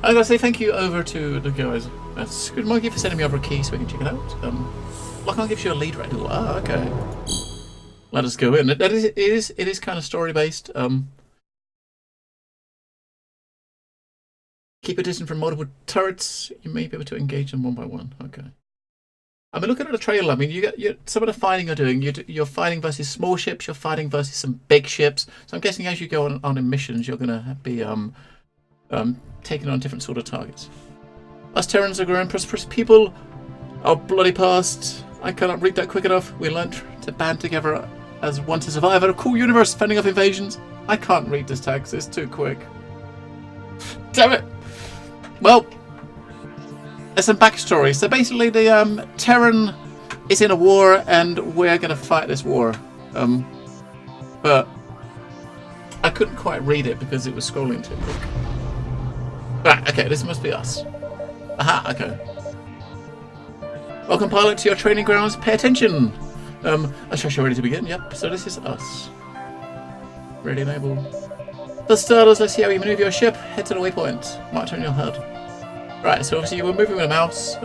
I'm gonna say thank you over to the guys at Squid Monkey for sending me over a key so we can check it out. Lockhart gives you a lead right. Ah, okay. Let us go in. It is kind of story based. Keep a distance from multiple turrets. You may be able to engage them one by one. Okay. I mean, looking at the trailer, I mean, you get some of the fighting you're doing. You're fighting versus small ships. You're fighting versus some big ships. So I'm guessing as you go on missions, you're gonna be taking on different sort of targets. Us Terrans are growing prosperous people. Our bloody past. I cannot read that quick enough. We learned to band together as one to survive in a cool universe, fending off invasions. I can't read this text. It's too quick. Damn it. Well, there's some backstory. So basically, the Terran is in a war, and we're going to fight this war. But I couldn't quite read it because it was scrolling too quick. Right, okay, this must be us. Aha, okay. Welcome, pilot, to your training grounds. Pay attention. I trust you're ready to begin. Yep, so this is us. Ready and able. For starters, let's see how you maneuver your ship. Head to the waypoint. March on your HUD. Right, so obviously we're moving with a mouse.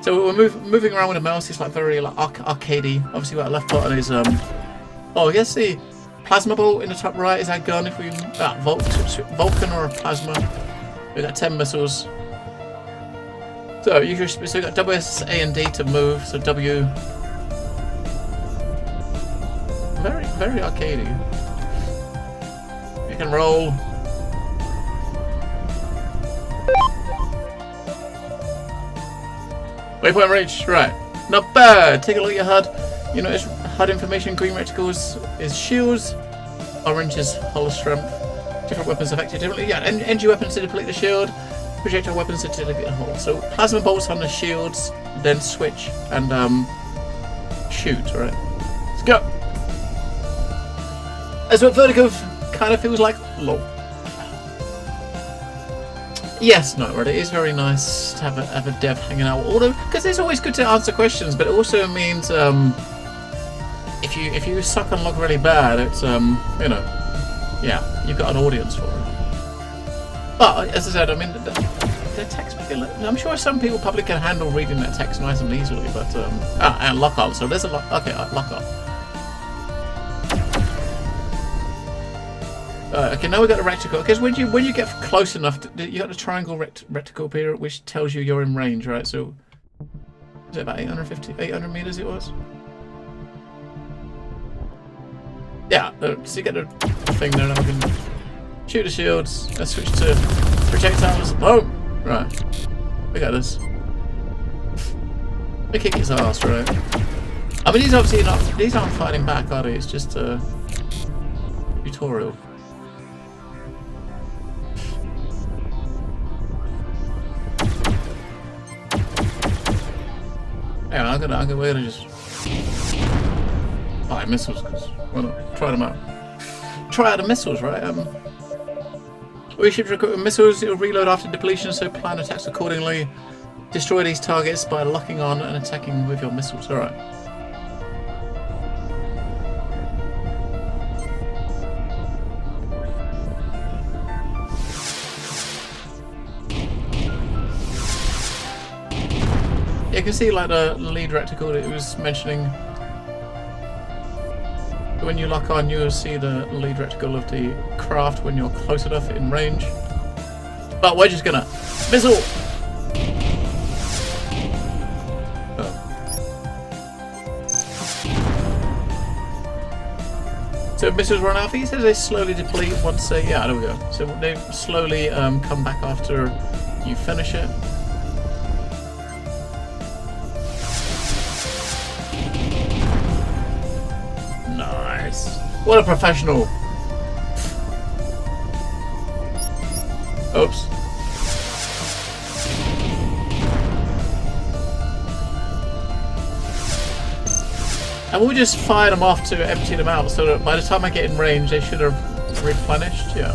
So we're moving around with a mouse. It's like very like arcadey. Obviously, our left button is oh, I guess the plasma bolt in the top right is our gun. If we Vulcan or a plasma, we got 10 missiles. So you got WS, A, and D to move. So W. Very arcadey. You can roll. Waypoint reached. Right. Not bad. Take a look at your HUD. You notice HUD information. Green reticles is shields. Orange is hull strength. Different weapons affected differently. Yeah, NG weapons to deplete the shield. Projectile weapons to deplete the hull. So plasma bolts on the shields, then switch and shoot. Right. Let's go. That's what Vertigo kind of feels like. Lol. Yes, no, right. It is very nice to have a dev hanging out. Although, because it's always good to answer questions, but it also means if you suck and look really bad, it's you know, yeah, you've got an audience for it. But as I said, I mean, the text. I'm sure some people probably can handle reading that text nice and easily. But and Lockhart. So there's a lot. Okay, Lockhart. Okay, now we got the reticle. Because when you get close enough, you got the triangle reticle here, which tells you you're in range, right? So is it about 800 meters? It was. Yeah. So you get the thing there. Now we can shoot the shields. Let's switch to projectiles. Oh, right. We got this. We kick his ass, right? I mean, these obviously not. These aren't fighting back, are they? It's just a tutorial. Yeah, we're gonna just fire missiles because why not? Try them out. Try out the missiles, right? We ships equipped with missiles. It will reload after depletion, so plan attacks accordingly. Destroy these targets by locking on and attacking with your missiles. All right. Yeah, you can see like the lead reticle that it was mentioning. When you lock on, you'll see the lead reticle of the craft when you're close enough in range. But we're just gonna missile. Oh. So missiles run out. I think it says they slowly deplete once they. Yeah, there we go. So they slowly come back after you finish it. What a professional. Oops. And we'll just fire them off to empty them out so that by the time I get in range they should have replenished. Yeah.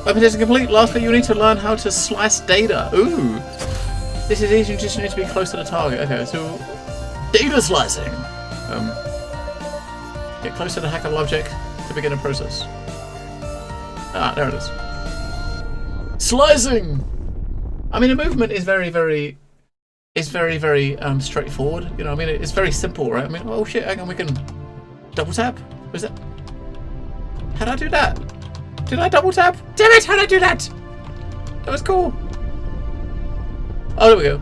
Weapon testing complete. Lastly, you need to learn how to slice data. Ooh. This is easy, you just need to be close to the target. Okay, so data slicing. Get close to the hackable object to begin a process. Ah, there it is. Slicing! I mean, the movement is very straightforward. You know, I mean, it's very simple, right? I mean, oh shit, hang on, we can double tap. Was that? How'd I do that? Did I double tap? Damn it! How'd I do that? That was cool. Oh, there we go.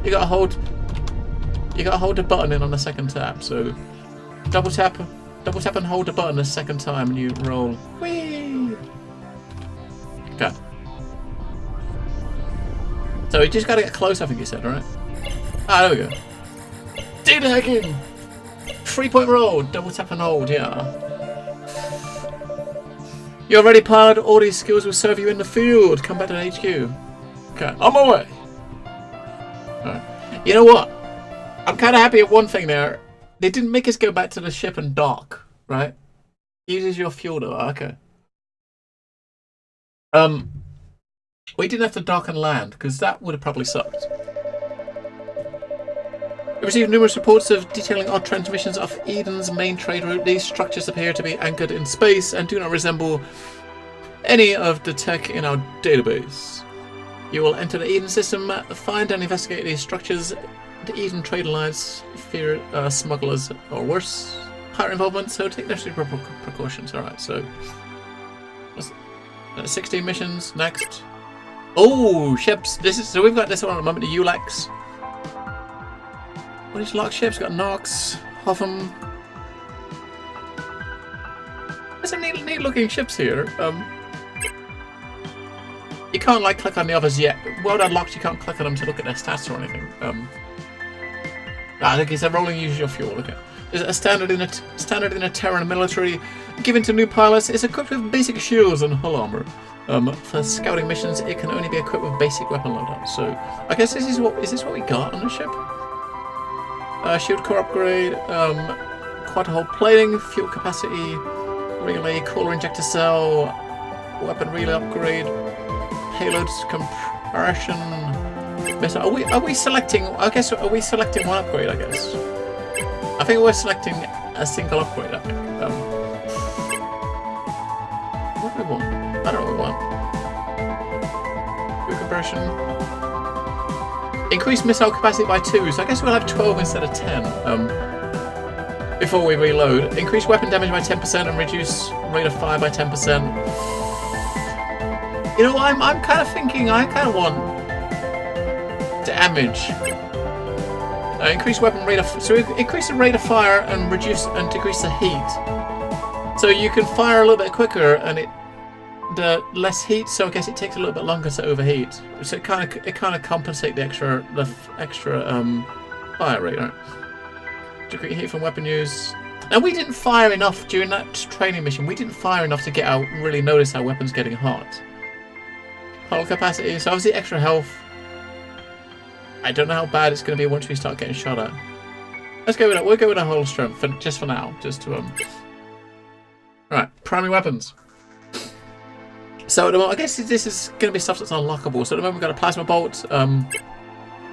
You gotta hold the button in on the second tap. So double tap and hold the button the second time, and you roll. Whee! Okay. So you just gotta get close, I think you said, right? Ah, there we go. Data hacking! 3-point roll, double tap and hold, yeah. You're already pilot, all these skills will serve you in the field. Come back to the HQ. Okay, on my way. Alright. You know what? I'm kind of happy at one thing there. They didn't make us go back to the ship and dock, right? Uses your fuel though, okay. We didn't have to dock and land, because that would have probably sucked. We received numerous reports of detailing odd transmissions off Eden's main trade route. These structures appear to be anchored in space and do not resemble any of the tech in our database. You will enter the Eden system, find and investigate these structures. The Eden Trade Alliance fear smugglers or worse. Pirate involvement, so take necessary precautions. Alright, so 16 missions, next. Oh, ships. So we've got this one at the moment, the ULEX. What is locked ships? Got Nox, Hotham. There's some neat looking ships here. You can't like click on the others yet. Well done, locked. You can't click on them to look at their stats or anything. I think it's a rolling use your fuel. Okay. There's a standard in a Terran military given to new pilots. It's equipped with basic shields and hull armor. For scouting missions, it can only be equipped with basic weapon loadouts. So I guess is this what we got on the ship? Shield core upgrade, quite a whole plating, fuel capacity, relay, cooler injector cell, weapon relay upgrade, payload compression. Are we selecting? I guess are we selecting one upgrade? I guess. I think we're selecting a single upgrade. I think. What do we want? I don't know what we want. Fuel compression. Increase missile capacity by 2, so I guess we'll have 12 instead of 10 before we reload. Increase weapon damage by 10% and reduce rate of fire by 10%. You know, I'm kind of thinking I kind of want damage. Increase weapon rate of increase the rate of fire and decrease the heat. So you can fire a little bit quicker and the less heat, so I guess it takes a little bit longer to overheat. So it kind of compensate the extra fire rate, right? Decrease heat from weapon use. And we didn't fire enough during that training mission. We didn't fire enough to really notice our weapons getting hot. Hull capacity, so obviously extra health. I don't know how bad it's going to be once we start getting shot at. Let's go with that. We'll go with a hull strength just for now, just to Right, primary weapons. So at the moment, I guess this is going to be stuff that's unlockable. So at the moment we've got a plasma bolt,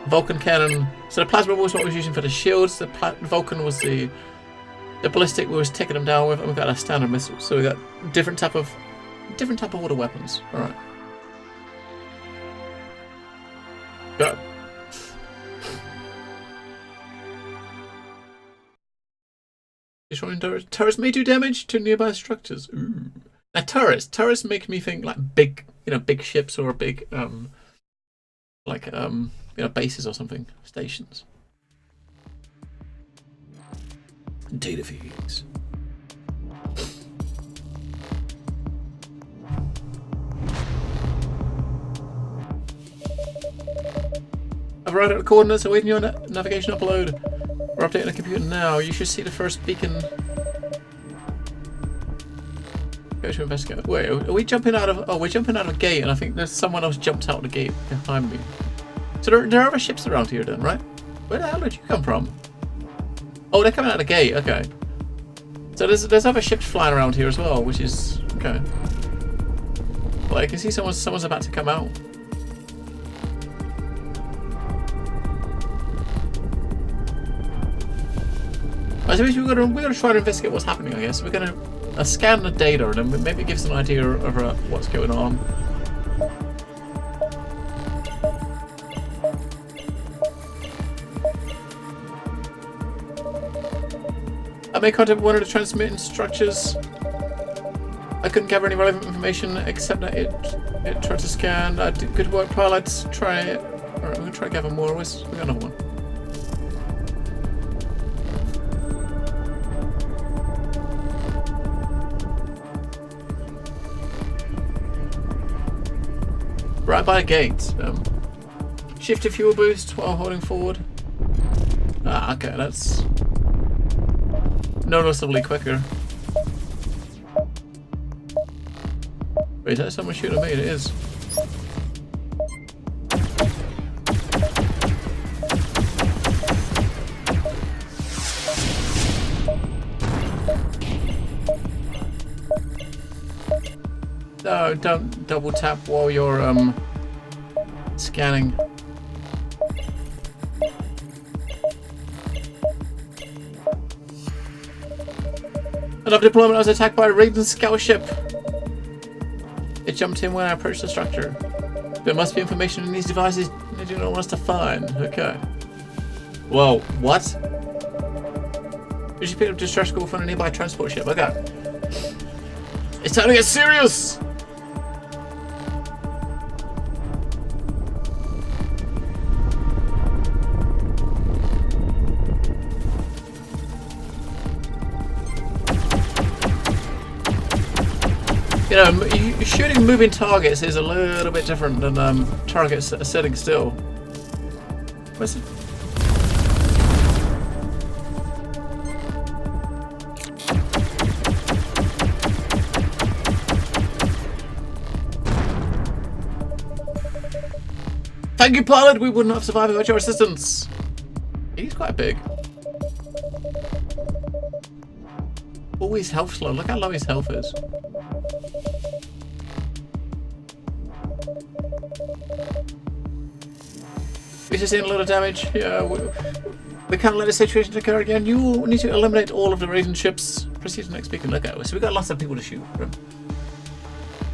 Vulcan cannon. So the plasma bolt was what we was using for the shields. The Vulcan was the ballistic we was taking them down with, and we've got a standard missile. So we've got different type of order weapons. All right. Go. Destroying turrets may do damage to nearby structures. Ooh. Now turrets make me think like big ships or big bases or something, stations. Data feeds. I've arrived at the coordinates awaiting your navigation upload. We're updating the computer now. You should see the first beacon. Go to investigate. Wait, are we jumping out of? Oh, we're jumping out of a gate, and I think there's someone else jumped out of the gate behind me. So there are other ships around here, then, right? Where the hell did you come from? Oh, they're coming out of the gate. Okay. So there's other ships flying around here as well, which is okay. but I can see someone's about to come out. I suppose we're gonna try to investigate what's happening. I guess we're gonna scan the data and then maybe give us an idea of what's going on. I made contact with one of the transmitting structures. I couldn't gather any relevant information except that it tried to scan. Good work, pilots. Try it. Alright, we're gonna try to gather more. We got another one. Right by a gate. Shift to fuel boost while holding forward. Ah, okay, that's noticeably quicker. Wait, is that someone shooting at me? It is. No, don't double tap while you're scanning. Another deployment, I was attacked by a Raiden scout ship. It jumped in when I approached the structure. There must be information in these devices they do not want us to find. Okay. Whoa, what? Did you pick up distress call from a nearby transport ship? Okay. It's time to get serious! You know, shooting moving targets is a little bit different than targets sitting still. Where's it? Thank you, pilot. We wouldn't have survived without your assistance. He's quite big. Oh, his health's low. Look how low his health is. We sustained a lot of damage. Yeah, we can't let this situation occur again. You need to eliminate all of the Raiden ships. Proceed to the next beacon lookout. So we've got lots of people to shoot from.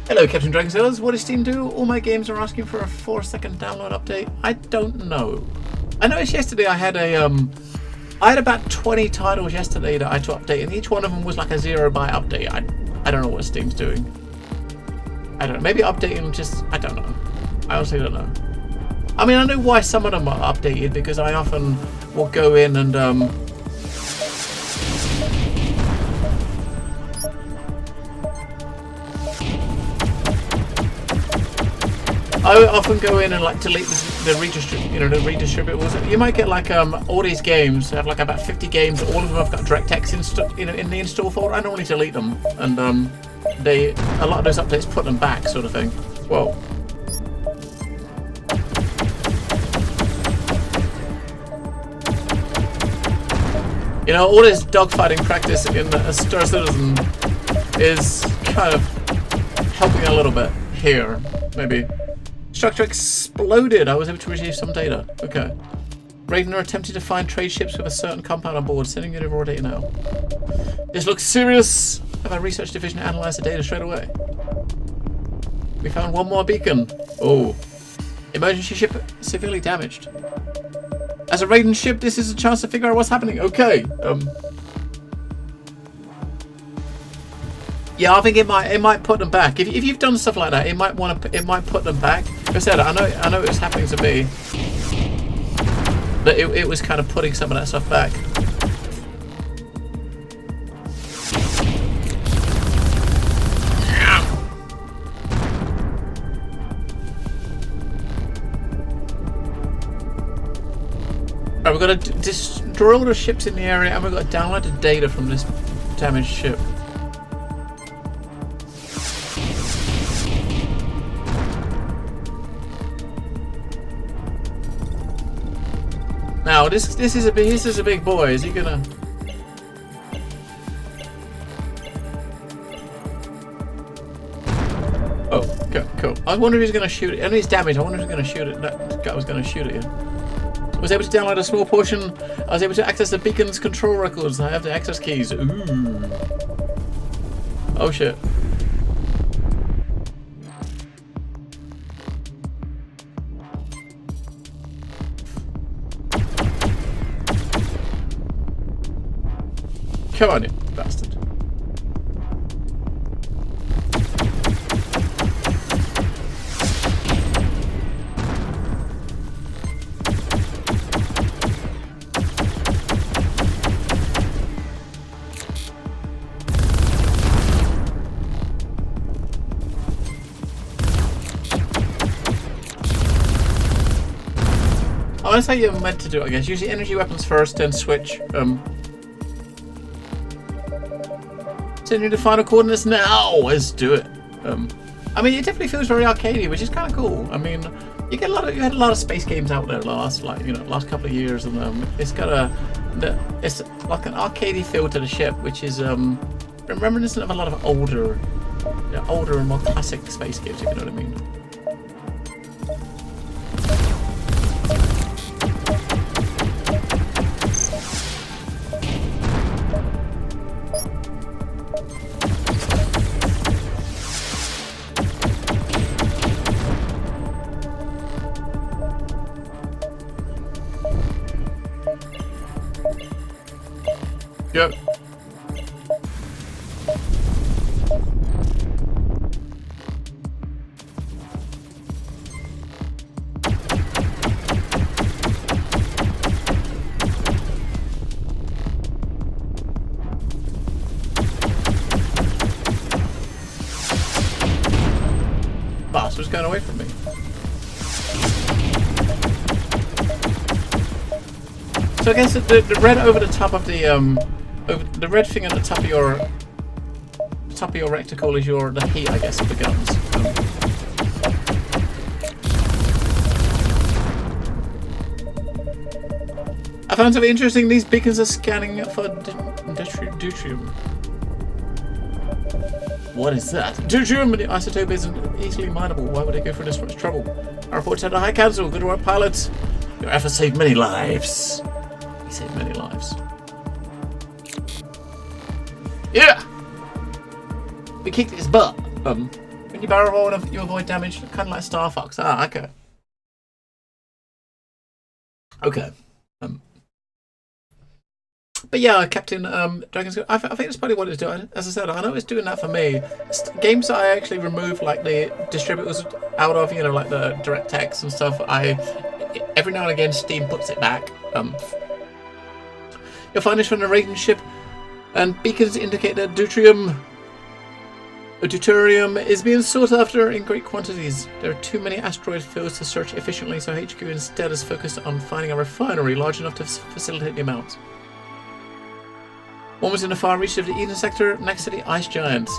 Hello, Captain Dragon Sailors. What does Steam do? All my games are asking for a 4-second download update. I don't know. I noticed yesterday I had about 20 titles yesterday that I had to update, and each one of them was like a 0-byte update. I don't know what Steam's doing. I don't know. Maybe updating just... I don't know. I honestly don't know. I mean, I know why some of them are updated, because I often will go in and I often go in and like delete the redistribute. You might get like all these games have like about 50 games. All of them have got DirectX in the install folder. I normally delete them, and a lot of those updates put them back, sort of thing. Whoa. You know, all this dogfighting practice in Star Citizen is kind of helping a little bit here, maybe. Structure exploded. I was able to retrieve some data. Okay. Raiden are attempting to find trade ships with a certain compound on board. Sending you the raw data now. This looks serious. Have our research division analyze the data straight away. We found one more beacon. Oh. Emergency ship severely damaged. As a Raiden ship, this is a chance to figure out what's happening. Okay. Yeah, I think it might put them back. If you've done stuff like that, it might put them back. Like I said, I know it was happening to me, but it was kind of putting some of that stuff back. Right, we've got to destroy all the ships in the area, and we've got to download the data from this damaged ship. Now this is a big boy. Is he gonna? Oh, I wonder if he's going to shoot it. And he's damaged. I wonder if he's going to shoot it. That guy was going to shoot it. I was able to download a small portion. I was able to access the beacon's control records. I have the access keys. Ooh. Oh shit. Come on, you bastard. Oh, that's how you're meant to do it, I guess. Use the energy weapons first, then switch. Sending the final coordinates now. Let's do it. I mean, it definitely feels very arcadey, which is kind of cool. I mean, you had a lot of space games out there last couple of years, and it's got it's like an arcadey feel to the ship, which is reminiscent of a lot of older and more classic space games. If you know what I mean. Yep. Bastard's going away from me. So I guess the red over the top of the red thing at the top of your reticle is the heat, I guess, of the guns. I found something interesting. These beacons are scanning for deuterium. What is that? Deuterium! The isotope isn't easily mineable. Why would they go through this much trouble? Our report to the High Council. Good work, pilots. Your efforts saved many lives. He saved many lives. Yeah! We kicked his butt. When you barrel roll, you avoid damage, kind of like Star Fox. Ah, okay. Okay. But yeah, Captain Dragon's. I think that's probably what it's doing. As I said, I know it's doing that for me. Games that I actually remove, like the distributors out of, like the DirectX and stuff. Every now and again, Steam puts it back. You'll find this from the rating ship. And beacons indicate that deuterium is being sought after in great quantities. There are too many asteroid fields to search efficiently, so HQ instead is focused on finding a refinery large enough to facilitate the amount. One was in the far reach of the Eden sector, next to the ice giants.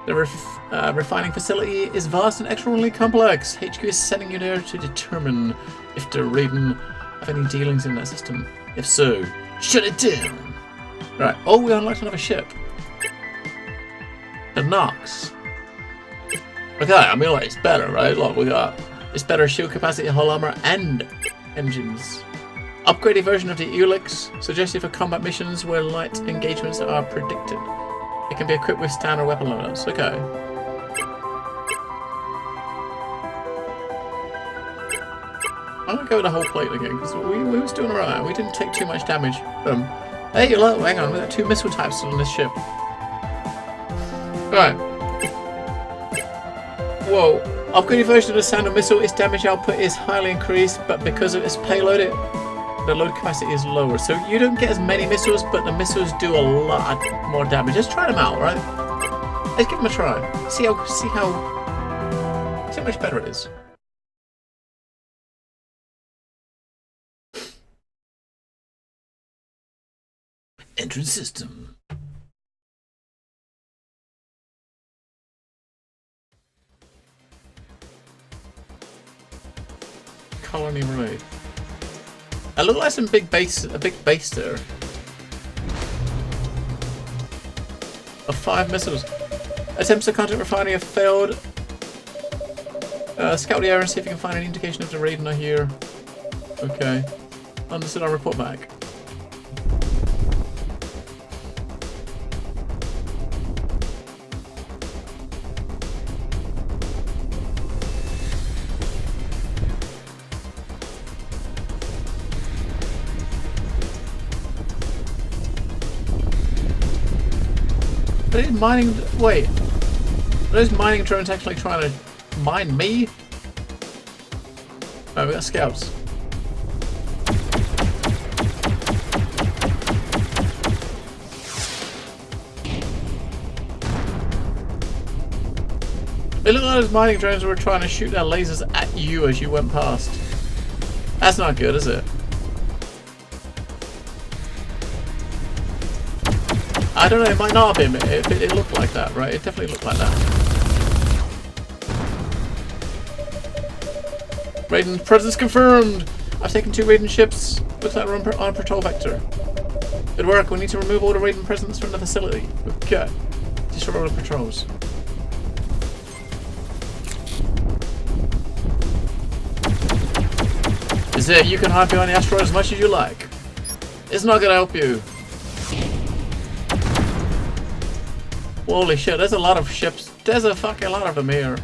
The refining facility is vast and extraordinarily complex. HQ is sending you there to determine if the Raven have any dealings in that system. If so, shut it down. Right. Oh, we unlocked another ship. The Nox. Okay, I mean, like, it's better, right? Look, it's better shield capacity, hull armor, and engines. Upgraded version of the Ulix, suggested for combat missions where light engagements are predicted. It can be equipped with standard weapon loaders. Okay. I'm gonna go with the whole plate again because we was doing alright. We didn't take too much damage. Hey, look, hang on, we got 2 missile types on this ship. Right. Whoa. Upgraded version of the standard missile, its damage output is highly increased, but because of its payload, the load capacity is lower. So you don't get as many missiles, but the missiles do a lot more damage. Let's try them out, right? Let's give them a try. See how much better it is. Entrance system. Colony raid. I look like a big base there. Of 5 missiles. Attempts to contact refinery have failed. Scout the area and see if you can find any indication of the Raiden are here. Okay. Understood, I'll report back. Are these mining... Wait. Are those mining drones actually trying to mine me? Oh, we got scouts. It looked like those mining drones were trying to shoot their lasers at you as you went past. That's not good, is it? I don't know, it might not have been. It looked like that, right? It definitely looked like that. Raiden presence confirmed! I've taken 2 Raiden ships. Looks like we're on a patrol vector. Good work, we need to remove all the Raiden presence from the facility. Okay. Destroy all the patrols. Is it? You can hide behind the asteroid as much as you like. It's not gonna help you. Holy shit, there's a lot of ships. There's a fucking lot of them here.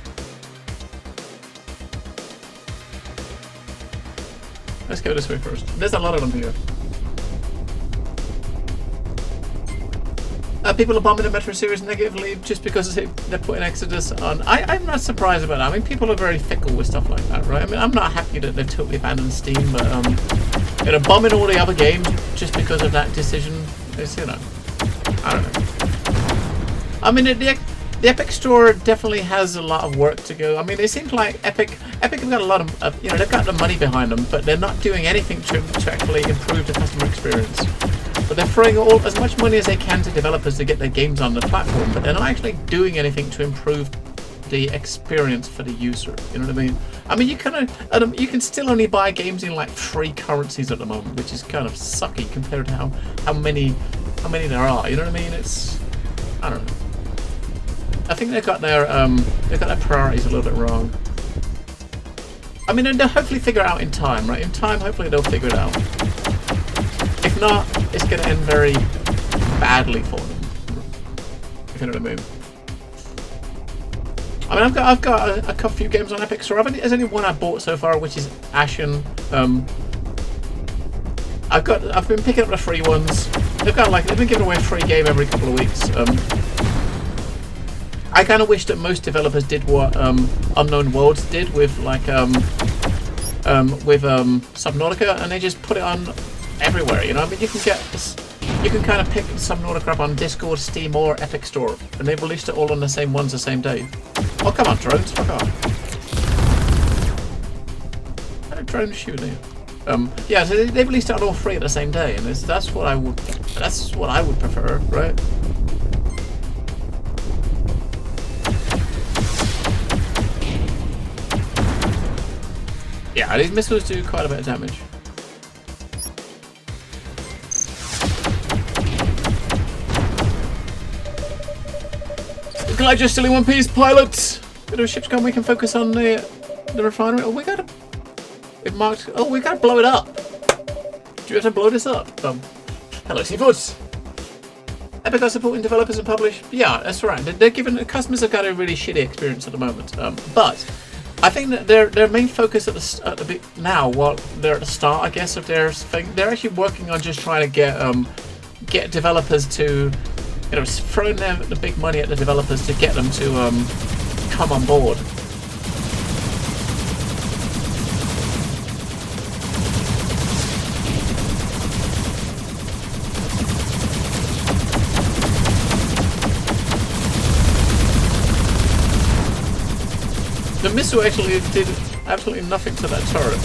Let's go this way first. There's a lot of them here. People are bombing the Metro series negatively just because they're putting Exodus on. I'm not surprised about that. I mean, people are very fickle with stuff like that, right? I mean, I'm not happy that they've totally abandoned Steam, but you know, bombing all the other games just because of that decision is, you know, I don't know. I mean, the Epic Store definitely has a lot of work to go. I mean, it seems like Epic have got a lot of, you know, they've got the money behind them, but they're not doing anything to actually improve the customer experience. But they're throwing as much money as they can to developers to get their games on the platform, but they're not actually doing anything to improve the experience for the user. You know what I mean? I mean, you you can still only buy games in like 3 currencies at the moment, which is kind of sucky compared to how many there are. You know what I mean? It's, I don't know. I think they've got their priorities a little bit wrong. I mean, and they'll hopefully figure it out in time, right? In time, hopefully they'll figure it out. If not, it's going to end very badly for them. If you know what I mean. I mean, I've got a few games on Epic Store. There's only one I bought so far, which is Ashen. I've been picking up the free ones. They've been giving away a free game every couple of weeks. I kind of wish that most developers did what Unknown Worlds did with Subnautica, and they just put it on everywhere. You know, I mean, you can kind of pick Subnautica up on Discord, Steam, or Epic Store, and they've released it all on the same ones the same day. Oh, come on, drones, fuck off! How did drones shoot you? Yeah, so they've released it on all 3 at the same day, and that's what I would prefer, right? Yeah, these missiles do quite a bit of damage. Glad you're still in one piece, pilots! Bit of a ship's gone, we can focus on the refinery. Oh, we gotta blow it up! Do you have to blow this up? Hello, Seafoods! Epic are supporting developers and publish. Yeah, that's right. They're giving the customers have got a really shitty experience at the moment. But I think that their main focus now, while they're at the start, I guess, of their thing, they're actually working on just trying to get developers to, you know, throwing the big money at the developers to get them to come on board. The missile actually did absolutely nothing to that turret.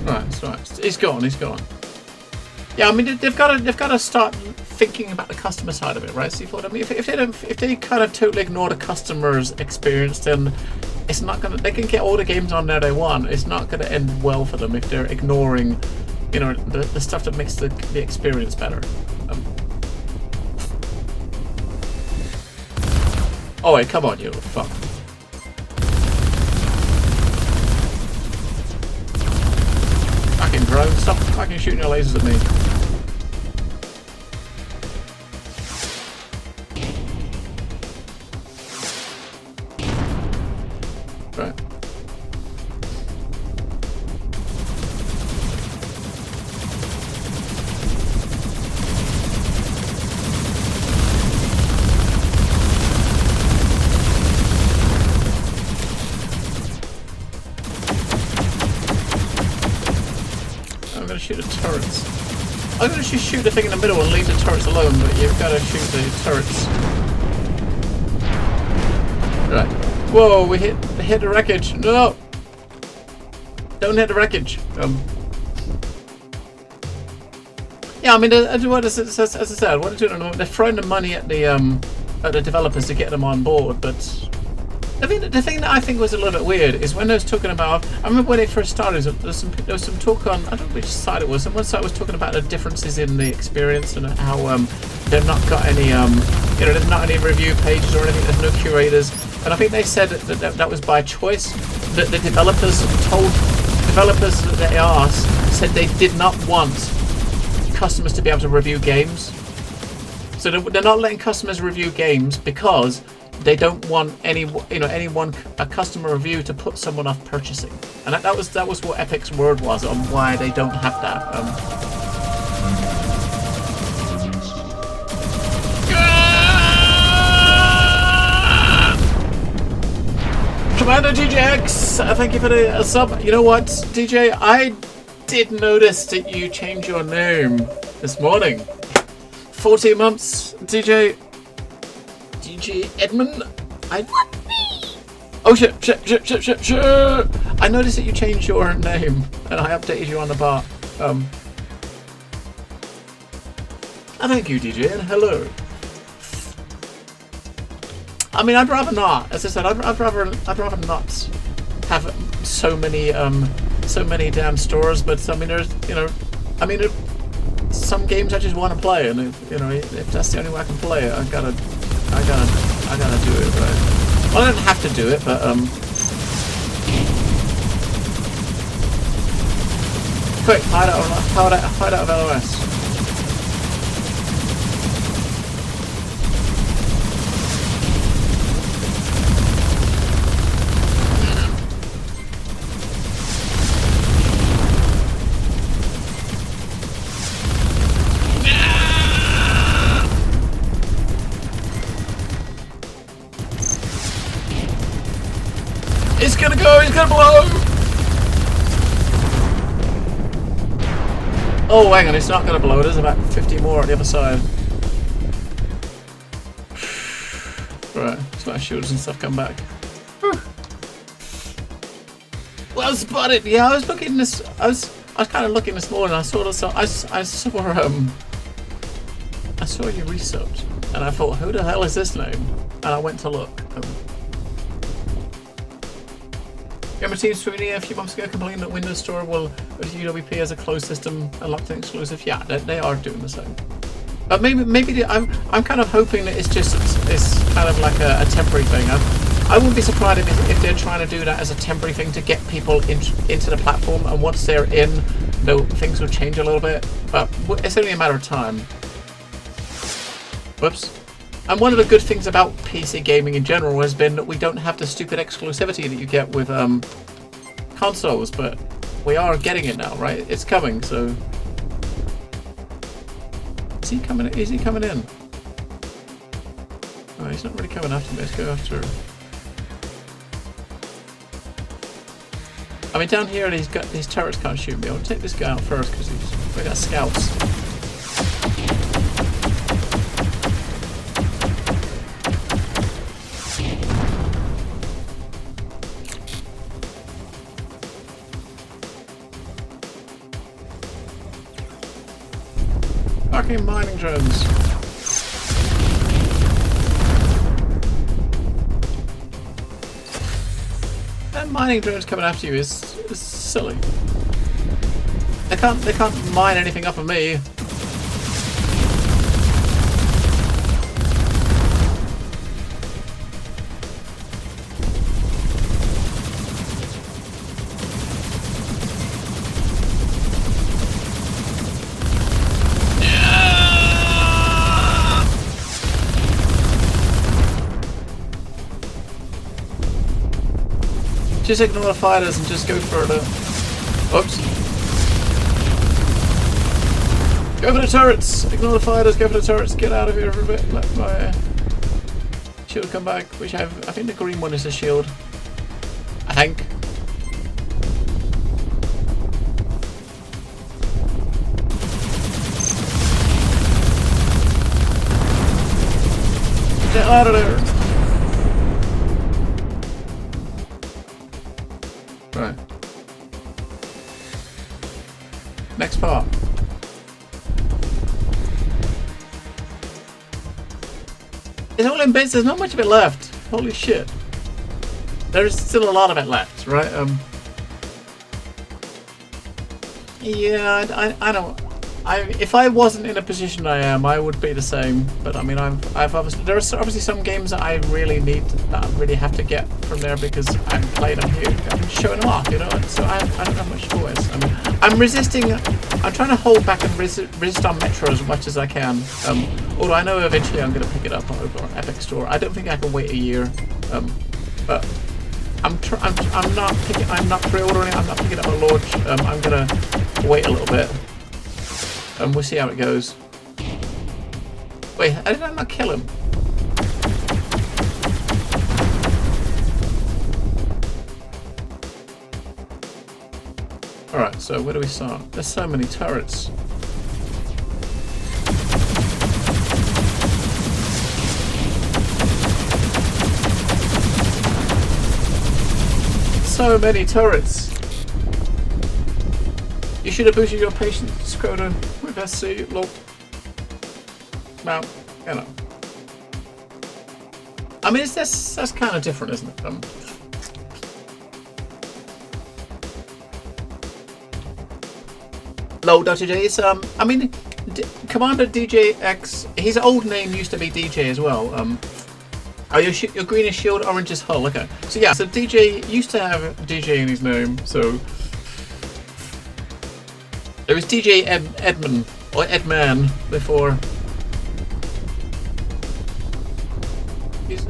Right. He's gone. Yeah, I mean they've got to start thinking about the customer side of it, right? See what I mean? If they kind of totally ignore the customer's experience, then it's not gonna. They can get all the games on there they want. It's not gonna end well for them if they're ignoring, you know, the stuff that makes the experience better. Oh wait, come on, you little fuck. Fucking drone, stop fucking shooting your lasers at me. Right. I'm gonna shoot the turrets. I'm gonna just shoot the thing in the middle and leave the turrets alone, but you've gotta shoot the turrets. Right. Whoa, we hit the wreckage. No! Don't hit the wreckage. Yeah, I mean, as I said, what they're doing, they're throwing the money at the developers to get them on board, but I mean, the thing that I think was a little bit weird is when they was talking about, I remember when they first started, there was some talk on, I don't know which side it was, one side was talking about the differences in the experience and how they've not got any, there's not any review pages or anything, there's no curators, and I think they said that was by choice, that the developers told developers that they asked, said they did not want customers to be able to review games. So they're not letting customers review games because they don't want a customer review to put someone off purchasing, and that was what Epic's word was on why they don't have that. Commander DJX, thank you for the sub. You know what, DJ? I did notice that you changed your name this morning. 14 months, DJ Edmund. Oh shit! I noticed that you changed your name, and I updated you on the bar. Thank you, DJ, and hello. I mean, I'd rather not. As I said, I'd rather not have so many damn stores. But I mean, there's some games I just want to play, and if that's the only way I can play it, I gotta do it, right? Well, I don't have to do it, but quick, hide out of LOS. He's gonna go, he's gonna blow! Oh, hang on, it's not gonna blow, there's about 50 more on the other side. Right, so my shields and stuff come back. Well spotted! Yeah, I was looking this, I was kind of looking this morning, I saw you resubbed, and I thought, who the hell is this name? And I went to look. Gamer Team Sweeney a few months ago complaining that Windows Store will use UWP as a closed system and locked in exclusive. Yeah, they are doing the same. But maybe I'm kind of hoping that it's kind of like a temporary thing. I wouldn't be surprised if they're trying to do that as a temporary thing to get people into the platform, and once they're in, things will change a little bit. But it's only a matter of time. Whoops. And one of the good things about PC gaming in general has been that we don't have the stupid exclusivity that you get with consoles, but we are getting it now, right? It's coming, so... Is he coming in? Oh, he's not really coming after me. Let's go after... I mean, down here, these turrets can't shoot me. I'll take this guy out first, because we got scouts. Fucking mining drones. That mining drones coming after you is silly. They can't mine anything up of me. Just ignore the fighters and just go for the... Oops. Go for the turrets! Ignore the fighters, go for the turrets, get out of here for a bit. Let my shield come back. Which I think the green one is a shield. I think. Get out of there! Right. Next part. It's all in bits, there's not much of it left. Holy shit. There's still a lot of it left, right? Yeah, I don't... if I wasn't in a position I am, I would be the same. But I mean, I've obviously... There are obviously some games that I really need, that I really have to get from there because I'm playing them here. I'm showing them off, you know? So I don't have much choice. I mean, I'm resisting... I'm trying to hold back and resist on Metro as much as I can. Although I know eventually I'm going to pick it up over on Epic Store. I don't think I can wait a year. But I'm not pre-ordering it. I'm not picking it up at launch. I'm going to wait a little bit. And we'll see how it goes. Wait, did I not kill him? Alright, so where do we start? There's so many turrets. So many turrets. You should have boosted your patience quota with SC, lol. Well, you know. I mean, that's kind of different, isn't it? Lol, Dr. J is, I mean, Commander DJX, his old name used to be DJ as well. Oh, your green is shield, orange is hull, okay. So yeah, so DJ used to have DJ in his name, so... There was DJ Edman, or Edman, before. He's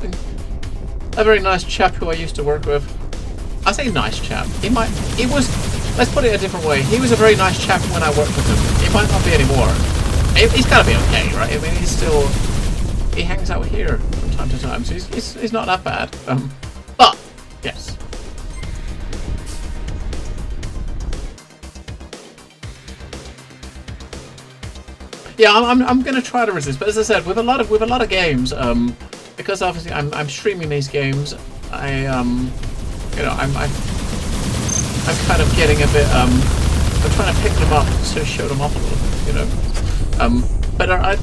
a very nice chap who I used to work with. I say nice chap. He was, let's put it a different way. He was a very nice chap when I worked with him. He might not be anymore. He's gotta be okay, right? I mean, he's still, he hangs out here from time to time, so he's not that bad. But, yes. Yeah, I'm gonna try to resist, but as I said, with a lot of games, because obviously I'm streaming these games, you know, I'm kind of getting a bit, I'm trying to pick them up to show them off a little, you know. But I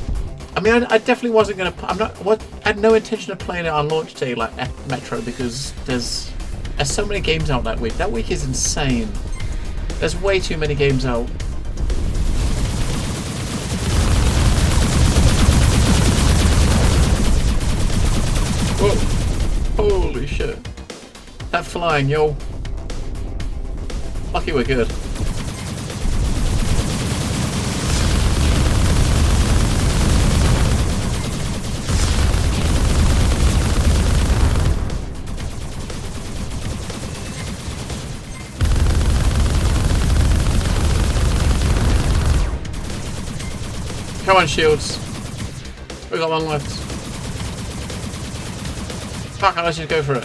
mean, I definitely wasn't gonna. I had no intention of playing it on launch day like Metro because there's so many games out that week. That week is insane. There's way too many games out. Whoa! Holy shit! That flying, yo! Lucky we're good. Come on, shields. We got one left. Fuck, let's just go for it.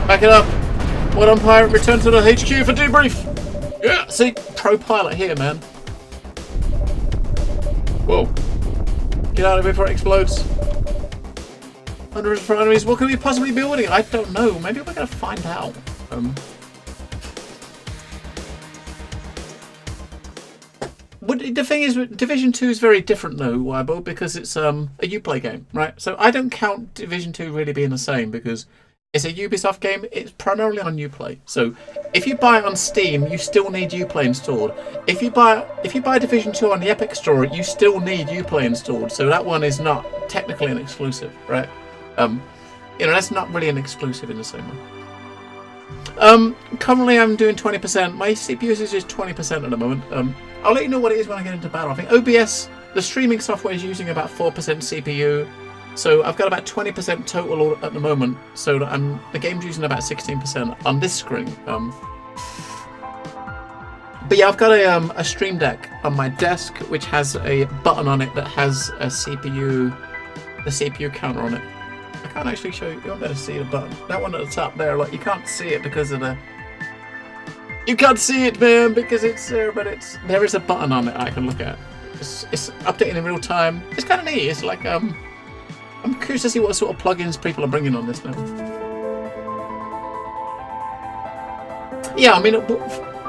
Back it up. Well done, pirate. Return to the HQ for debrief. Yeah, see, pro pilot here, man. Whoa. Get out of here before it explodes. Hundreds of enemies. What could we possibly be building? I don't know. Maybe we're gonna find out. The thing is, Division 2 is very different though, Weibo, because it's a Uplay game, right? So I don't count Division 2 really being the same because it's a Ubisoft game. It's primarily on Uplay. So if you buy it on Steam, you still need Uplay installed. If you buy Division 2 on the Epic Store, you still need Uplay installed. So that one is not technically an exclusive, right? You know, that's not really an exclusive in the same way. Currently I'm doing 20%. My CPU usage is 20% at the moment. I'll let you know what it is when I get into battle. I think OBS, the streaming software, is using about 4% CPU. So I've got about 20% total at the moment. So the game's using about 16% on this screen. But yeah, I've got a Stream Deck on my desk, which has a button on it that has a CPU, the CPU counter on it. I can't actually show you. You won't be able to see the button. That one at the top there, like you can't see it because of the. You can't see it, man, because it's there, but there is a button on it I can look at. It's updating in real time. It's kind of neat. It's like I'm curious to see what sort of plugins people are bringing on this now. Yeah, I mean,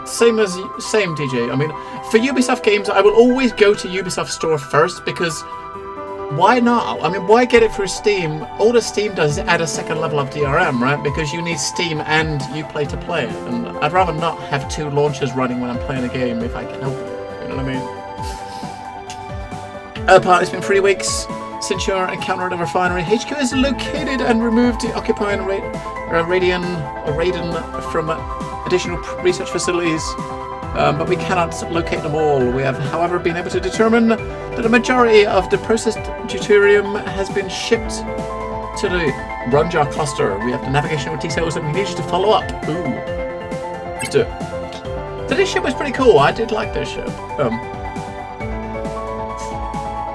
same DJ. I mean, for Ubisoft games, I will always go to Ubisoft Store first because why not? I mean, why get it through Steam? All the Steam does is add a second level of DRM, right? Because you need Steam and Uplay to play it, and I'd rather not have two launchers running when I'm playing a game if I can help it. You know what I mean? It's been 3 weeks since your encounter at the refinery. HQ is located and removed the occupying Raiden from additional research facilities, but we cannot locate them all. We have, however, been able to determine that a majority of the processed deuterium has been shipped to the Runjar cluster. We have the navigational details that we need you to follow up. Ooh. Let's do it. So this ship was pretty cool. I did like this ship.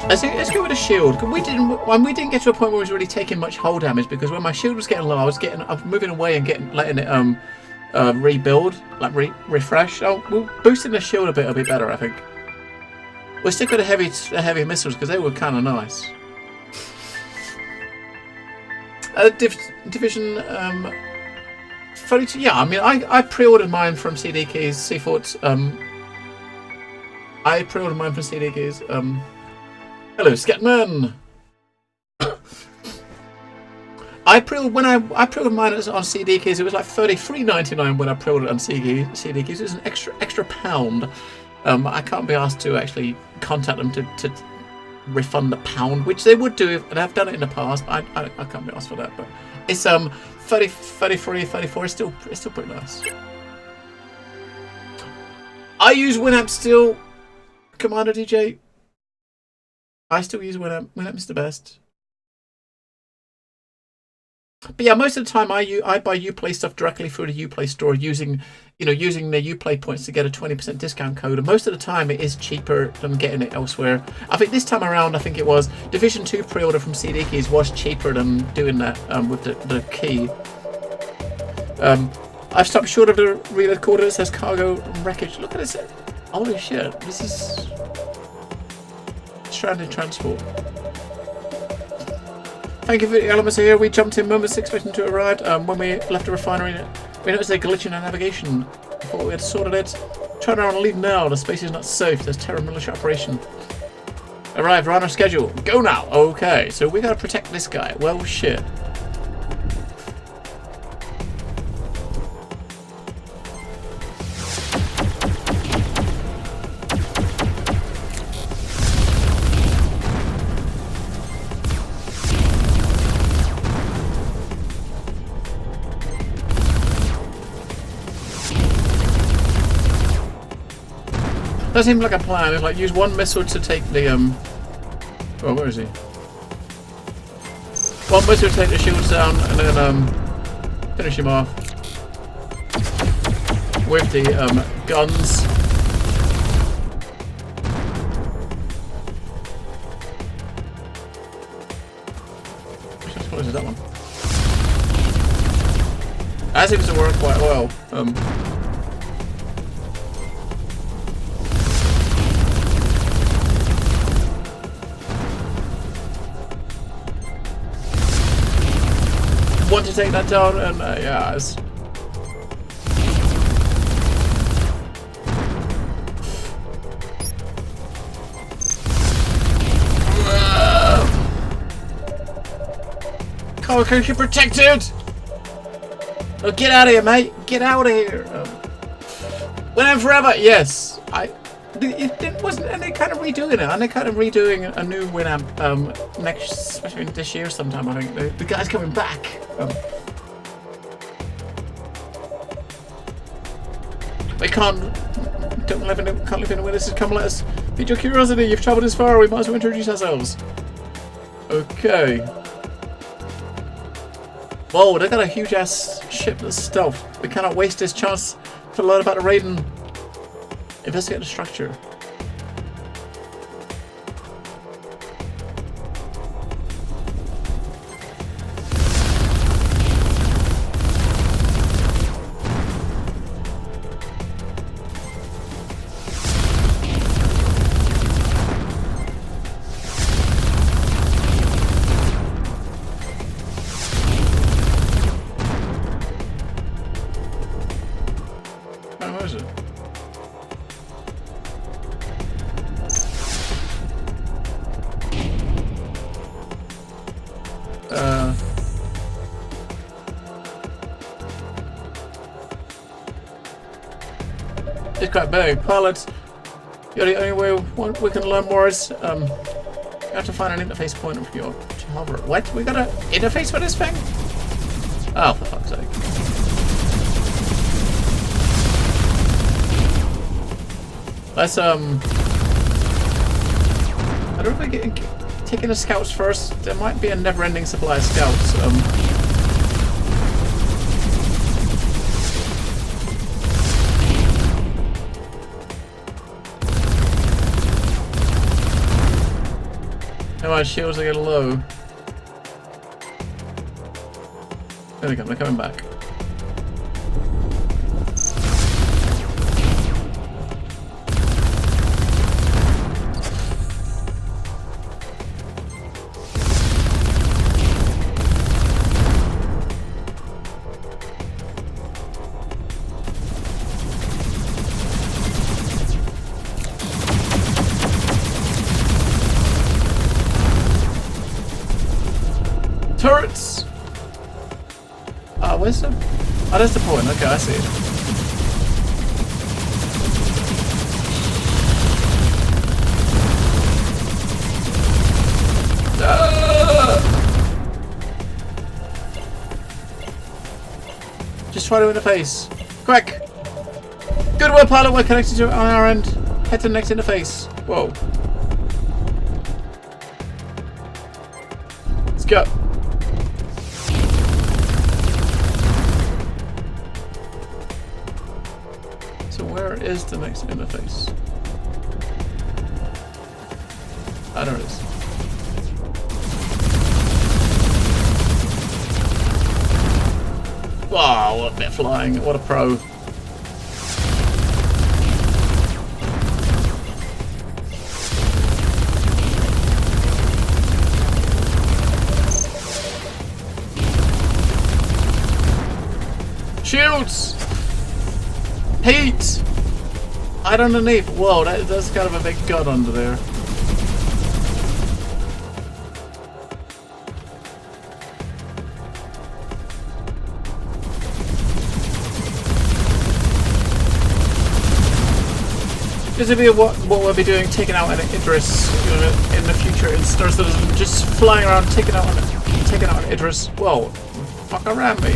Let's go with a shield. We didn't get to a point where we was really taking much hull damage because when my shield was getting low, I was moving away and letting it rebuild, like refresh. Oh, well, boosting the shield a bit will be better, I think. We'll stick with the heavy missiles because they were kind of nice. Division 32. Yeah, I mean, I pre-ordered mine from CD Keys. Seaforts. I pre-ordered mine from CD Keys. Hello, Scatman. I pre-ordered mine on CD Keys. It was like $33.99 when I pre-ordered on CD Keys. It was an extra £1. I can't be asked to actually contact them to refund the £1, which they would do, and I've done it in the past. But I can't be asked for that. But it's 33, 34. It's still pretty nice. I use Winamp still, Commander DJ. I still use Winamp. Winamp is the best. But yeah, most of the time I buy Uplay stuff directly through the Uplay store using the Uplay points to get a 20% discount code. And most of the time it is cheaper than getting it elsewhere. I think this time around, I think it was Division 2 pre-order from CD Keys was cheaper than doing that with the key. I've stopped short of the reload quarter that says cargo wreckage. Look at this. Holy shit. This is stranded transport. Thank you for the elements here. We jumped in moments expecting to arrive. When we left the refinery, we noticed a glitch in our navigation. Before we had sorted it, turn around and leave now. The space is not safe. There's terror militia operation. Arrived. We're on our schedule. Go now. Okay, so we gotta protect this guy. Well, shit. That seems like a plan. It's like use one missile to take the oh, where is he? One missile to take the shields down, and then finish him off with the guns. What is that one? That seems to work quite well. Want to take that down, and yeah, it's... Cargo ship protected! Oh, get out of here, mate! Get out of here! Winamp forever! Yes! It wasn't, and they're kind of redoing it, and they're kind of redoing a new Winamp next, especially this year sometime. I think the guy's coming back. We can't live in a way this has come. Let us feed your curiosity. You've travelled this far. We might as well introduce ourselves. Okay. Whoa, they got a huge ass ship that's stealth. We cannot waste this chance to learn about the Raiden. Investigate the structure. Where is it? It's quite big. Pilots, you're the only way we can learn more is, you have to find an interface point for your hover. What? We got an interface for this thing? Oh, for fuck's sake. Let's, I don't know if we're taking the scouts first. There might be a never-ending supply of scouts. My shields are getting low. There they come, they're coming back. Turrets! Where's the... Oh, there's the point. Okay, I see it. Just try to in the face. Quick! Good work, pilot. We're connected to it on our end. Head to the next interface. Whoa. Let's go. Where is the next interface? Ah, there it is. Wow, what a bit of flying. What a pro. Shields! Heat! Hide underneath. Whoa, that's kind of a big gun under there. This will be what we'll be doing, taking out an Idris in the future instead of just flying around taking out an Idris. Whoa, fuck around me.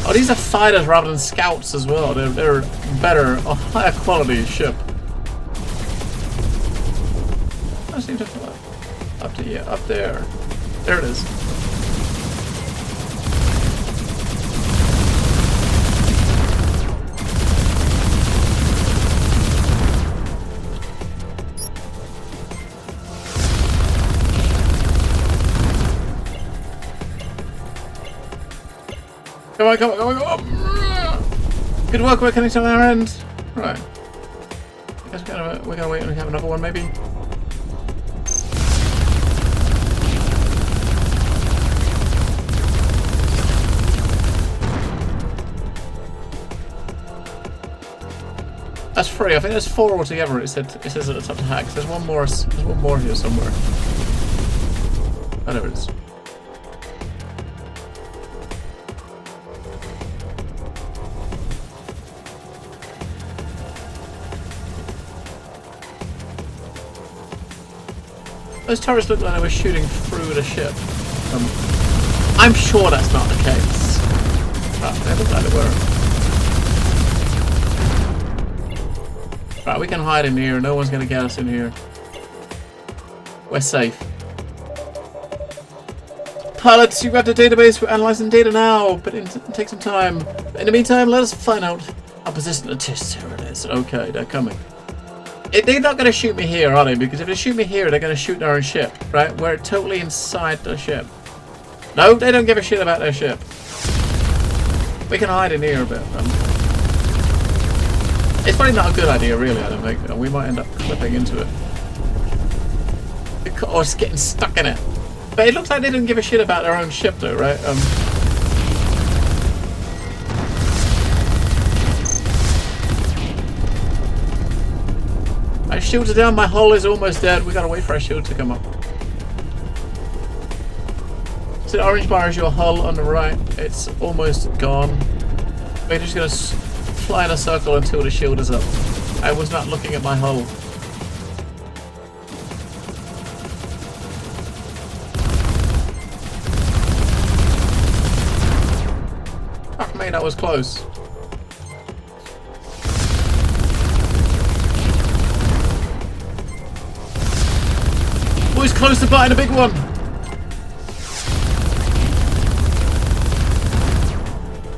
Oh, these are fighters rather than scouts as well. They're better, a higher quality ship. I seem to fly up to you, up there. There it is. Come on, come on, come on, come on! Good work, we're connecting on our end. Right. I guess we're gonna wait and have another one, maybe. That's 3. I think there's 4 altogether. It says at the top to hack. There's one more here somewhere. Oh, there it is. Those turrets look like they were shooting through the ship. I'm sure that's not the case. But they look like they were. Right, we can hide in here. No one's going to get us in here. We're safe. Pilots, you've got the database. We're analyzing data now, but it'll take some time. In the meantime, let us find out how persistent the test terror is. Okay, they're coming. They're not going to shoot me here, are they? Because if they shoot me here, they're going to shoot their own ship, right? We're totally inside the ship. No, they don't give a shit about their ship. We can hide in here a bit. It's probably not a good idea, really, I don't think. We might end up clipping into it. Or just getting stuck in it. But it looks like they didn't give a shit about their own ship, though, right? My shields are down, my hull is almost dead. We gotta wait for our shield to come up. So the orange bar is your hull on the right. It's almost gone. We're just gonna fly in a circle until the shield is up. I was not looking at my hull. Fuck me, that was close. Boys, close to buying a big one.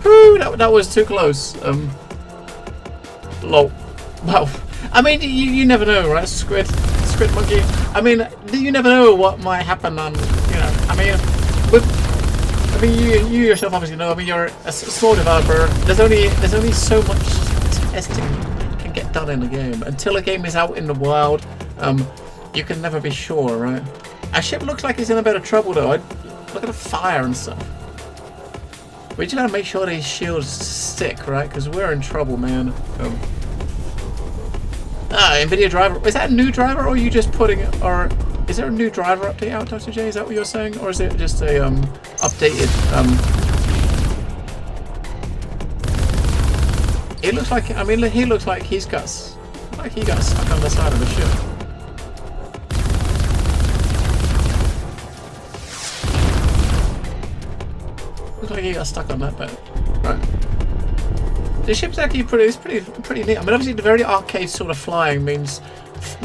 Whew, that was too close. Lol. Well, I mean, you never know, right? Squid monkey. I mean, you never know what might happen on, you know. I mean, you yourself obviously know. I mean, you're a small developer. There's only so much testing can get done in the game until a game is out in the wild. You can never be sure, right? Our ship looks like it's in a bit of trouble, though. Look at the fire and stuff. We just gotta make sure these shields stick, right? Because we're in trouble, man. NVIDIA driver. Is that a new driver, or are you just putting it? Or is there a new driver update out, Dr. J? Is that what you're saying, or is it just a updated? It looks like. I mean, he looks like he got stuck on the side of the ship. Looks like he got stuck on that bit. Right. The ship's actually pretty neat. I mean, obviously the very arcade sort of flying makes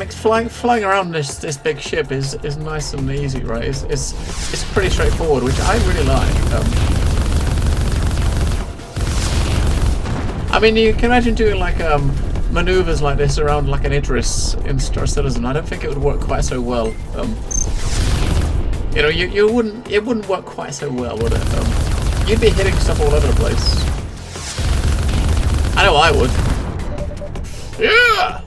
flying around this big ship is nice and easy, right? It's pretty straightforward, which I really like. I mean, you can imagine doing like maneuvers like this around like an Idris in Star Citizen. I don't think it would work quite so well. You know, it wouldn't work quite so well, would it? You'd be hitting stuff all over the place. I know I would. Yeah!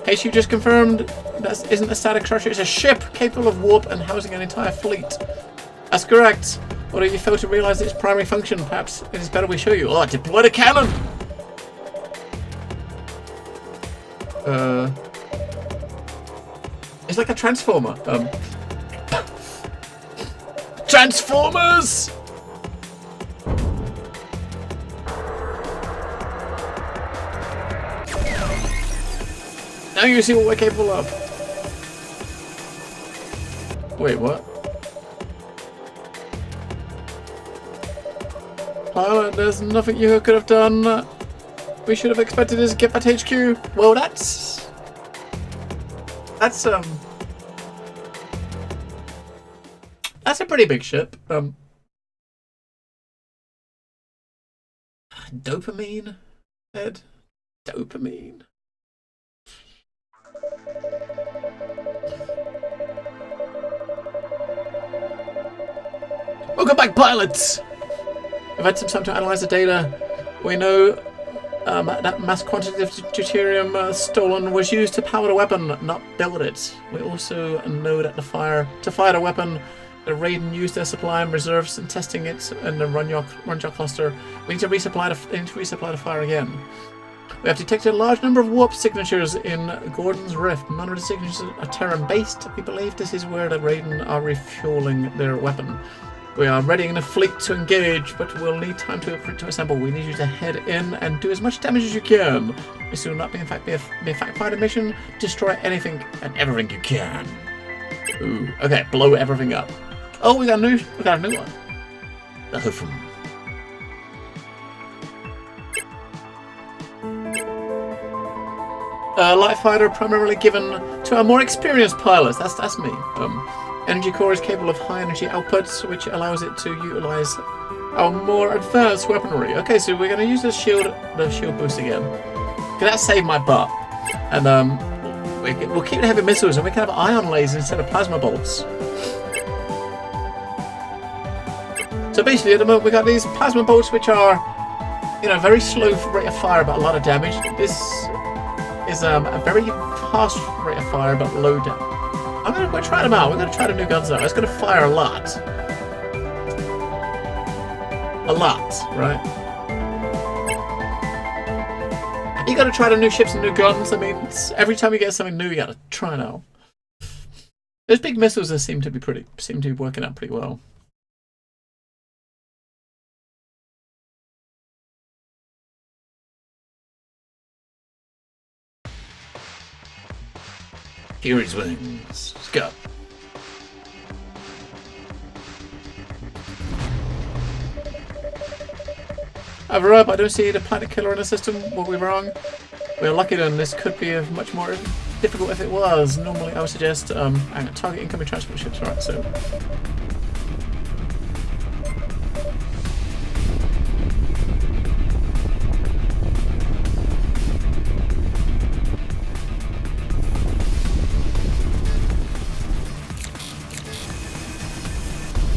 Case you just confirmed, that isn't a static structure, it's a ship capable of warp and housing an entire fleet. That's correct. Or you fail to realise its primary function. Perhaps it is better we show you. Oh, deploy the cannon! It's like a transformer. Transformers! Now you see what we're capable of. Wait, what? Pilot, there's nothing you could have done. We should have expected this get at HQ. Well, that's a pretty big ship. Dopamine, Ed. Dopamine. Welcome back, pilots! We've had some time to analyze the data. We know that mass quantity of deuterium stolen was used to power the weapon, not build it. We also know that to fire the weapon, the Raiden used their supply and reserves in testing it in the Runjok cluster. We need to resupply the fire again. We have detected a large number of warp signatures in Gordon's Rift. None of the signatures are Terran-based. We believe this is where the Raiden are refueling their weapon. We are readying the fleet to engage, but we'll need time to assemble. We need you to head in and do as much damage as you can. This will not be a fact-finding mission. Destroy anything and everything you can. Ooh, okay, blow everything up. Oh, we got a new one. The Hoofum. Light fighter primarily given to our more experienced pilots. That's me. Energy core is capable of high energy outputs, which allows it to utilize our more advanced weaponry. Okay, so we're going to use the shield boost again. Okay, that saved my butt. And we'll keep the heavy missiles, and we can have ion lasers instead of plasma bolts. So basically, at the moment, we got these plasma bolts, which are, very slow rate of fire, but a lot of damage. This is a very fast rate of fire, but low damage. We're trying them out. We're going to try the new guns out. It's going to fire a lot. A lot, right? You got to try the new ships and new guns. I mean, every time you get something new, you got to try it out. Those big missiles seem to be working out pretty well. Fury's wings. Let's go. Over up, I don't see the planet killer in the system. Were we wrong? We're lucky then. This could be much more difficult if it was. Normally, I would suggest target incoming transport ships. Right, so.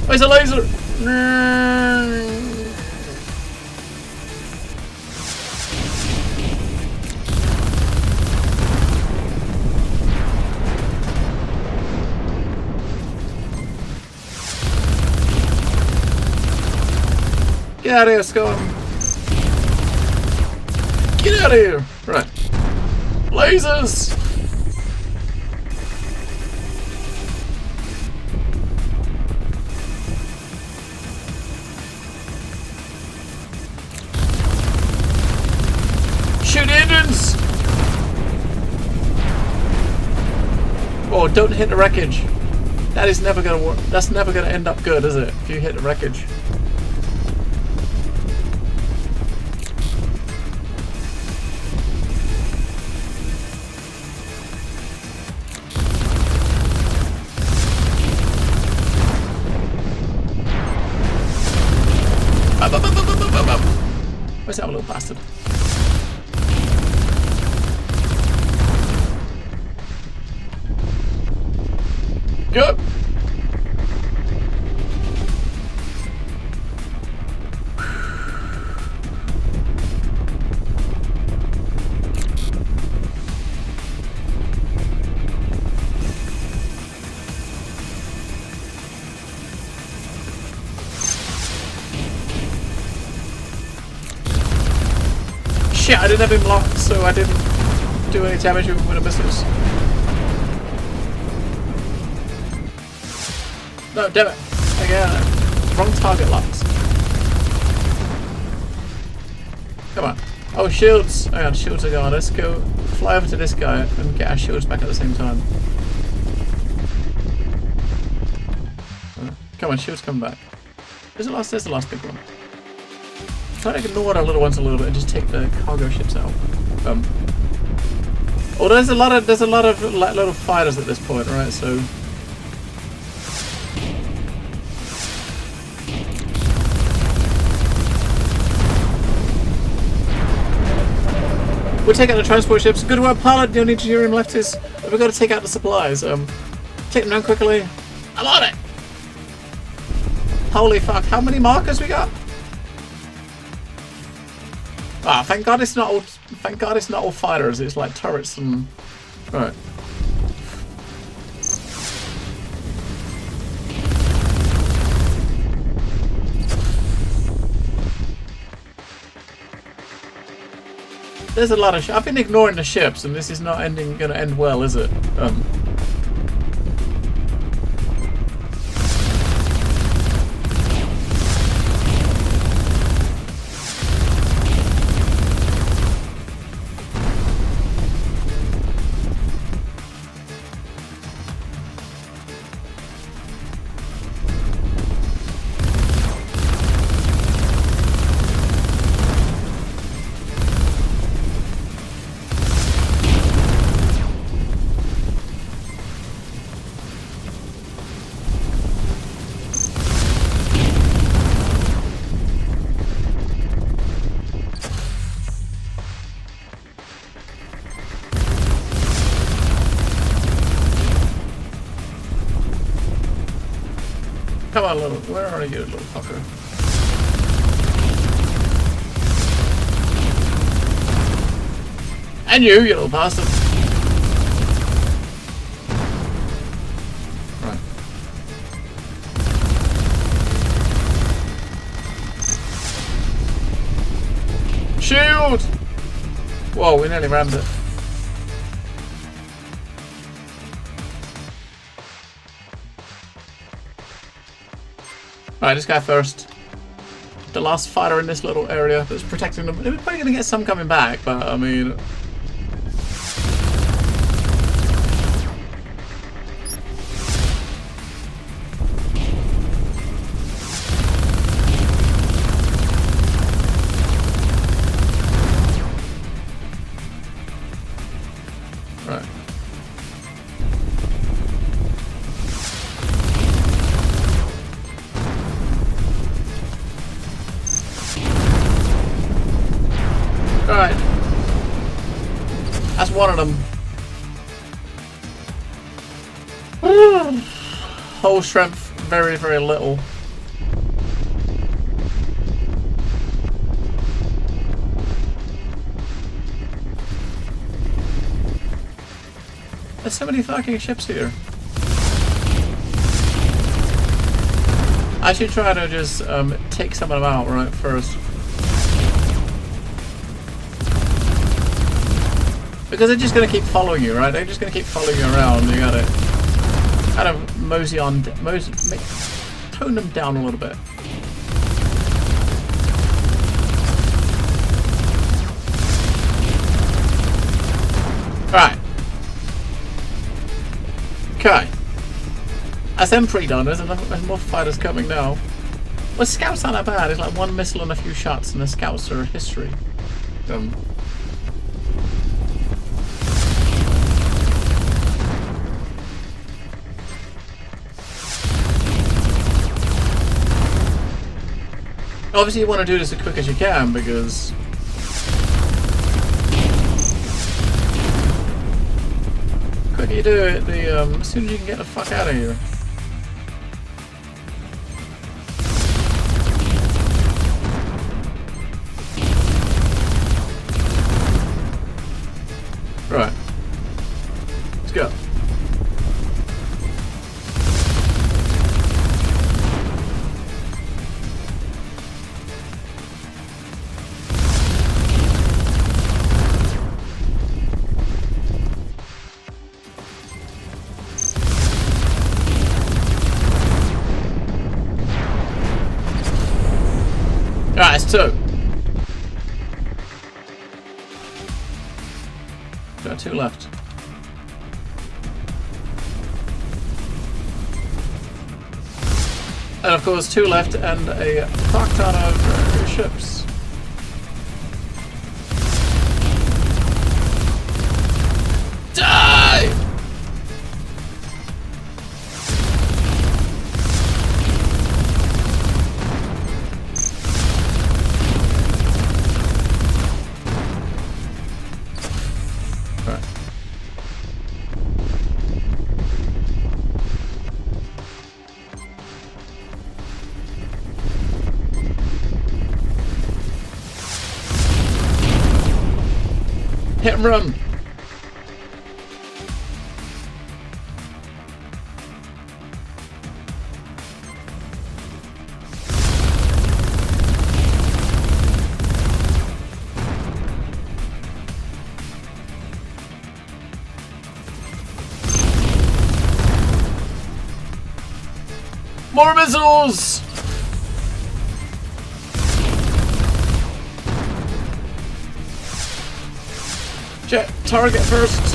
Where's the laser? Get out of here, Scott. Get out of here. Right. Lasers. Shoot engines! Oh, don't hit the wreckage. That is never gonna work. That's never gonna end up good, is it? If you hit the wreckage. Where's that little bastard? Go! Shit, I didn't have him locked, so I didn't do any damage with the missiles. No, damn it. Again, wrong target locks. Come on. Oh, shields. Hang on, shields are gone. Let's go fly over to this guy and get our shields back at the same time. Come on, shields come back. There's the last big one. Try to ignore our little ones a little bit and just take the cargo ships out. Oh, there's a lot of little fighters at this point, right? So we'll take out the transport ships. Good work, pilot. The only engineering left is we've got to take out the supplies. Take them down quickly. I'm on it. Holy fuck! How many markers we got? Ah, thank God it's not all. Thank God it's not all fighters. It's like turrets and. Right. There's a lot of. I've been ignoring the ships, and this is not going to end well, is it? Come on, little. Where are you, little fucker? And you little bastard. Right. Shield! Whoa, we nearly rammed it. Alright, this guy first. The last fighter in this little area that's protecting them. We're probably going to get some coming back, but I mean... Right. Alright. That's one of them. Whole strength, very, very little. There's so many fucking ships here. I should try to just take some of them out right first. Because they're just going to keep following you, right? They're just going to keep following you around. You gotta kind of mosey on, tone them down a little bit. Right. Okay. That's them pre-done. There's more fighters coming now. Well, scouts aren't that bad. It's like one missile and a few shots, and the scouts are history. Obviously, you want to do this as quick as you can because the quicker you do it, the as soon as you can get the fuck out of here. Right. Let's go. Alright, it's two. Got two left. And of course, two left and a fuck ton of ships. Die! Hit and run! More missiles! Jet, target first.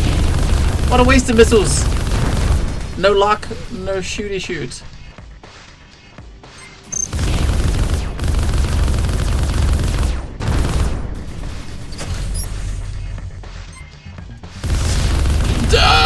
What a waste of missiles. No lock, no shooty shoot. Die!